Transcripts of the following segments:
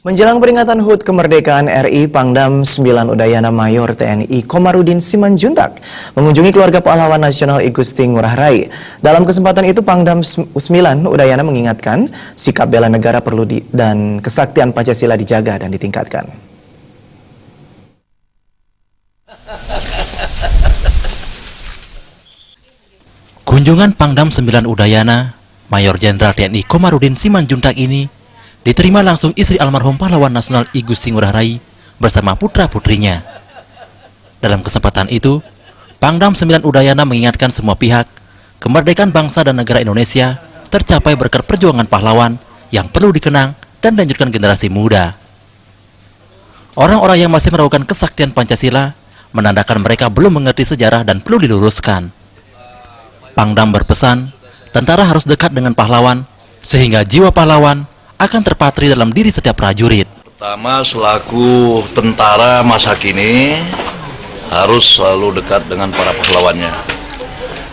Menjelang peringatan HUT kemerdekaan RI, Pangdam 9 Udayana Mayor TNI Komarudin Simanjuntak mengunjungi keluarga pahlawan nasional I Gusti Ngurah Rai. Dalam kesempatan itu, Pangdam 9 Udayana mengingatkan sikap bela negara perlu dan kesaktian Pancasila dijaga dan ditingkatkan. Kunjungan Pangdam 9 Udayana Mayor Jenderal TNI Komarudin Simanjuntak ini diterima langsung istri almarhum pahlawan nasional I Gusti Ngurah Rai bersama putra-putrinya. Dalam kesempatan itu, Pangdam 9 Udayana mengingatkan semua pihak, kemerdekaan bangsa dan negara Indonesia tercapai berkat perjuangan pahlawan yang perlu dikenang dan dilanjutkan generasi muda. Orang-orang yang masih meragukan kesaktian Pancasila menandakan mereka belum mengerti sejarah dan perlu diluruskan. Pangdam berpesan, tentara harus dekat dengan pahlawan, sehingga jiwa pahlawan akan terpatri dalam diri setiap prajurit. Pertama, selaku tentara masa kini harus selalu dekat dengan para pahlawannya.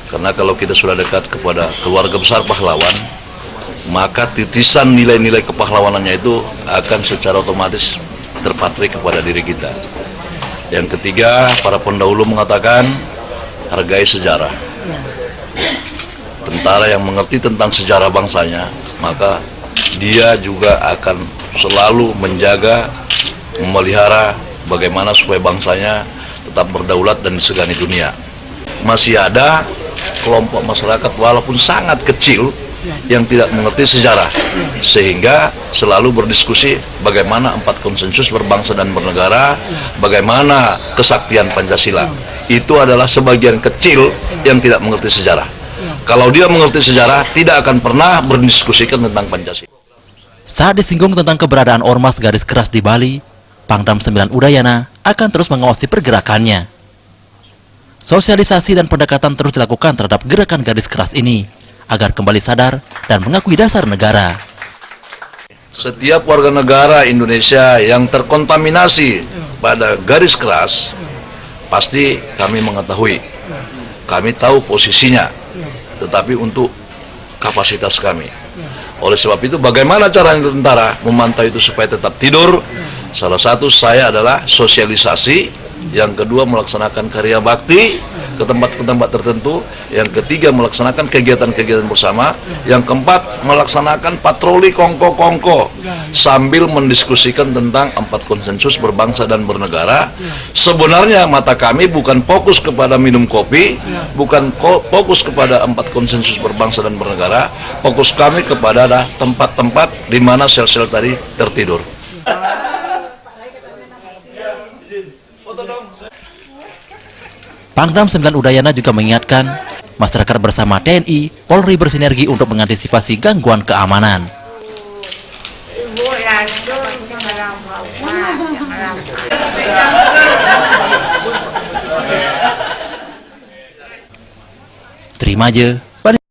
Karena kalau kita sudah dekat kepada keluarga besar pahlawan, maka titisan nilai-nilai kepahlawanannya itu akan secara otomatis terpatri kepada diri kita. Yang ketiga, para pendahulu mengatakan hargai sejarah. Tentara yang mengerti tentang sejarah bangsanya, maka dia juga akan selalu menjaga, memelihara bagaimana supaya bangsanya tetap berdaulat dan disegani dunia. Masih ada kelompok masyarakat walaupun sangat kecil yang tidak mengerti sejarah, sehingga selalu berdiskusi bagaimana 4 konsensus berbangsa dan bernegara, bagaimana kesaktian Pancasila. Itu adalah sebagian kecil yang tidak mengerti sejarah. Kalau dia mengerti sejarah, tidak akan pernah berdiskusikan tentang Pancasila. Saat disinggung tentang keberadaan Ormas Garis Keras di Bali, Pangdam 9 Udayana akan terus mengawasi pergerakannya. Sosialisasi dan pendekatan terus dilakukan terhadap gerakan garis keras ini, agar kembali sadar dan mengakui dasar negara. Setiap warga negara Indonesia yang terkontaminasi pada garis keras, pasti kami mengetahui. Kami tahu posisinya, tetapi untuk kapasitas kami. Oleh sebab itu, bagaimana caranya tentara memantau itu supaya tetap tidur? Salah satu saya adalah sosialisasi, yang kedua melaksanakan karya bakti ke tempat-tempat tertentu, yang ketiga melaksanakan kegiatan-kegiatan bersama, yang keempat melaksanakan patroli kongko-kongko sambil mendiskusikan tentang 4 konsensus berbangsa dan bernegara. Sebenarnya mata kami bukan fokus kepada minum kopi, bukan fokus kepada 4 konsensus berbangsa dan bernegara, fokus kami kepada tempat-tempat di mana sel-sel tadi tertidur. Pangdam 9 Udayana juga mengingatkan masyarakat bersama TNI, Polri bersinergi untuk mengantisipasi gangguan keamanan. Terima aja.